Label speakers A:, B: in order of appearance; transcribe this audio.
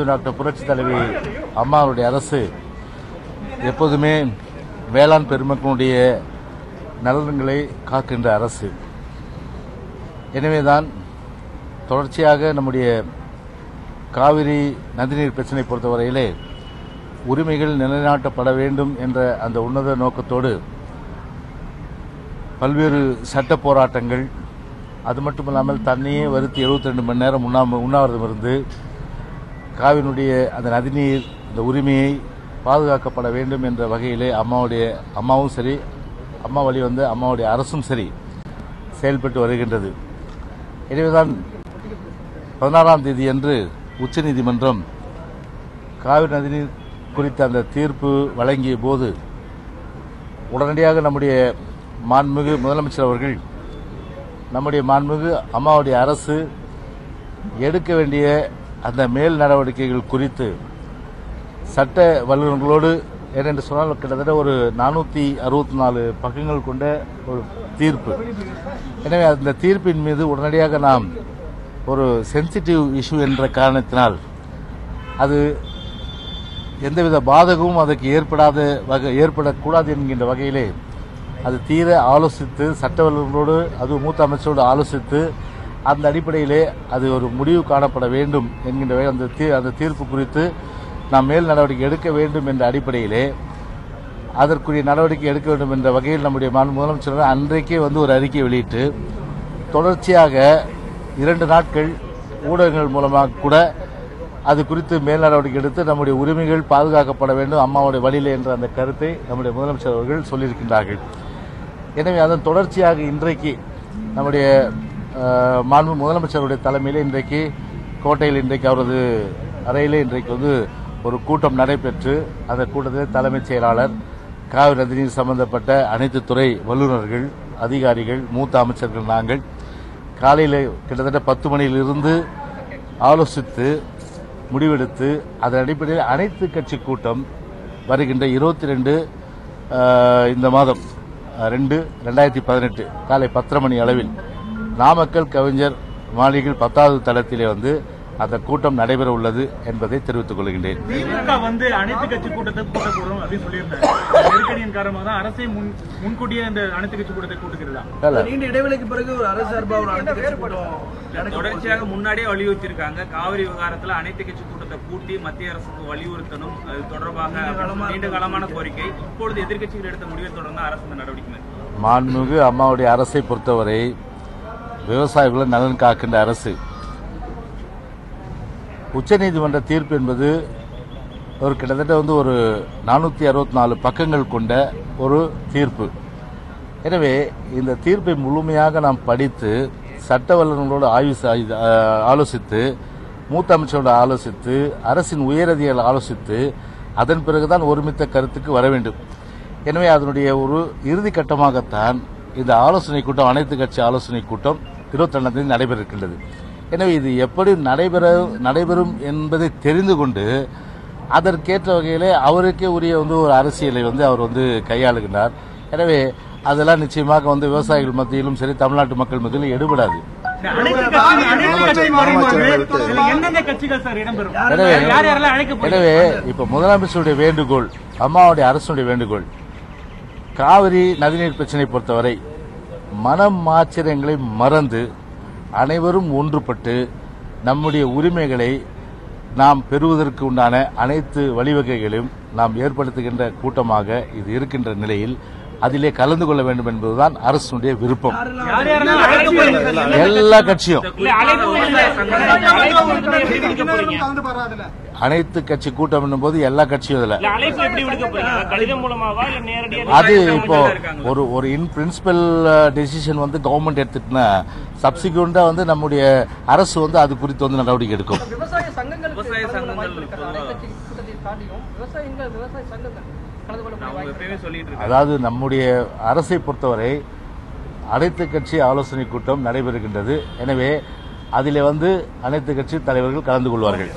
A: Doctor புரட்சி தலைவி அம்மாவுடைய அரசு எப்போதுமே வேளாண் பெருமக்களுடைய நலன்களை காக்கின்ற அரசு. எனவேதான் தொடர்ச்சியாக நம்முடைய காவிரி நதிநீர் பிரச்சினை பொறுத்தவரையிலே உரிமைகள் நிலைநாட்டப்பட வேண்டும் என்ற அந்த உன்னத நோக்கத்தோடு பல்வேறு சட்ட போராட்டங்கள், அது மட்டுமில்லாமல் தன்னையே வருத்தி 72 மணி நேரம் உண்ணாவிரதம் இருந்து காவிரியினுடைய அந்த நதிநீர் அந்த உரிமையை பாதுகாக்கப்பட வேண்டும் என்ற வகையிலே அம்மாவும் சரி, அம்மா வழி வந்த அம்மாவுடைய அரசும் சரி செயல்பட்டு வருகின்றது. எனவேதான் 16ஆம் தேதி அன்று உச்சநீதிமன்றம் காவிரி நதிநீர் குறித்த அந்த தீர்ப்பு வழங்கிய போது உடனடியாக நம்முடைய மாண்புமிகு முதலமைச்சர் அவர்கள், நம்முடைய மாண்புமிகு அம்மாவுடைய அரசு எடுக்க வேண்டிய அந்த மேல் நடவடிக்கைகள் குறித்து சட்ட வல்லுநர்களோடு, ஏனென்று சொன்னால் கிட்டத்தட்ட ஒரு 464 பக்கங்கள் கொண்ட ஒரு தீர்ப்பு. எனவே அந்த தீர்ப்பின் மீது உடனடியாக நாம் ஒரு சென்சிட்டிவ் இஷ்யூ என்ற காரணத்தினால் அது எந்தவித பாதகமும் அதற்கு ஏற்படக்கூடாது என்கின்ற வகையிலே அது தீர ஆலோசித்து சட்ட வல்லுநர்களோடு, அது மூத்த அமைச்சரோடு ஆலோசித்து அந்த அடிப்படையிலே அது ஒரு முடிவு காணப்பட வேண்டும் என்கின்ற அந்த தீர்ப்பு குறித்து நாம் மேல் நடவடிக்கை எடுக்க வேண்டும் என்ற அடிப்படையிலே அதற்குரிய நடவடிக்கை எடுக்க வேண்டும் என்ற வகையில் நம்முடைய முதலமைச்சர் அன்றைக்கே ஒரு அறிக்கை வெளியிட்டு தொடர்ச்சியாக 2 நாட்கள் ஊடகங்கள் மூலமாக கூட அது குறித்து மேல் நடவடிக்கை எடுத்து நம்முடைய உரிமைகள் பாதுகாக்கப்பட வேண்டும் அம்மாவுடைய வழியிலே என்ற அந்த கருத்தை நம்முடைய முதலமைச்சர் அவர்கள் சொல்லியிருக்கின்றார்கள். எனவே அதன் தொடர்ச்சியாக இன்றைக்கு நம்முடைய மாண்பு முதலமைச்சருடைய தலைமையிலே இன்றைக்கு கோட்டையில் இன்றைக்கு அவரது அறையிலே இன்றைக்கு ஒரு கூட்டம் நடைபெற்று அந்த கூட்டத்தில் தலைமைச் செயலாளர், காவிரி நதிநீர் சம்பந்தப்பட்ட அனைத்து துறை வல்லுநர்கள், அதிகாரிகள், மூத்த அமைச்சர்கள் நாங்கள் காலையில் கிட்டத்தட்ட 10 மணியிலிருந்து ஆலோசித்து முடிவெடுத்து அதன் அடிப்படையில் அனைத்து கட்சி கூட்டம் வருகின்ற 22 இந்த மாதம் 2/2018 காலை 10:30 மணி அளவில் நாமக்கல் கவிஞர் மாளிகை 10வது தளத்திலே அந்த கூட்டம் நடைபெற உள்ளது என்பதை தெரிவித்துக் கொள்கின்றேன்.
B: அனைத்து கட்சி கூட்டத்தை கூட்டக்கூடும் அப்படின்னு சொல்லியிருந்தார். நெருக்கடியின் காரணமாக தான் அரசை முன்கூட்டியே இந்த அனைத்து கட்சி கூட்டத்தை கூட்டுகிறதா? நீண்ட இடைவெளிக்கு பிறகு ஒரு அரசு சார்பாக ஒரு அனைத்து கட்சி கூட்டம் தொடர்ச்சியாக முன்னாடியே வலியுறுத்தியிருக்காங்க. காவிரி விவகாரத்தில் அனைத்து கட்சி கூட்டத்தை கூட்டி மத்திய அரசுக்கு வலியுறுத்தணும், அது தொடர்பாக நீண்ட காலமான கோரிக்கை. இப்பொழுது எதிர்க்கட்சிகள் எடுத்த முடிவை தொடர்ந்து அரசு இந்த நடவடிக்கை.
A: மாண்புமிகு அம்மாவுடைய அரசை பொறுத்தவரை விவசாயிகளின் நலன் காக்கின்ற அரசு. உச்சநீதிமன்ற தீர்ப்பு என்பது ஒரு கிட்டத்தட்ட ஒரு 464 பக்கங்கள் கொண்ட ஒரு தீர்ப்பு. எனவே இந்த தீர்ப்பை முழுமையாக நாம் படித்து சட்ட வல்லுநர்களோடு ஆலோசித்து, மூத்த அமைச்சரோடு ஆலோசித்து, அரசின் உயரதிகாரிகள் ஆலோசித்து அதன் பிறகுதான் ஒருமித்த கருத்துக்கு வர வேண்டும். எனவே அதனுடைய ஒரு இறுதி கட்டமாகத்தான் இந்த ஆலோசனை கூட்டம், அனைத்து கட்சி ஆலோசனை கூட்டம் 22ஆம் தேதி நடைபெற இருக்கின்றது. எனவே இது எப்படி நடைபெறும் என்பதை தெரிந்து கொண்டு அதற்கேற்ற வகையிலே அவருக்கே உரிய ஒரு அரசியலை அவர் கையாளுகின்றார். எனவே அதெல்லாம் நிச்சயமாக விவசாயிகள் மத்தியிலும் சரி, தமிழ்நாட்டு மக்கள் மத்தியிலும் எடுபடாது. எனவே இப்ப முதலமைச்சருடைய வேண்டுகோள், அம்மாவுடைய அரசுடைய வேண்டுகோள், காவிரி நதிநீர் பிரச்சினை பொறுத்தவரை மனமாச்சரியங்களை மறந்து அனைவரும் ஒன்றுபட்டு நம்முடைய உரிமைகளை நாம் பெறுவதற்கு உண்டான அனைத்து வழிவகைகளையும் நாம் ஏற்படுத்துகின்ற கூட்டமாக இது இருக்கின்ற நிலையில் அதிலே கலந்து கொள்ள வேண்டும் என்பதுதான் அரசுடைய விருப்பம். எல்லா கட்சியும், அனைத்து கட்சி கூட்டம் என்னும் போது எல்லா கட்சியும் இதுல அது இப்போ ஒரு இன் பிரின்சிபல் டெசிஷன் கவர்மெண்ட் எடுத்துட்டுனா சப்சிக்வெண்டா நம்முடைய அரசு அது குறித்து நடவடிக்கை எடுக்கும். அதாவது நம்முடைய அரசை பொறுத்தவரை அனைத்து கட்சி ஆலோசனை கூட்டம் நடைபெறுகின்றது. எனவே அதிலே அனைத்து கட்சி தலைவர்கள் கலந்து கொள்வார்கள்.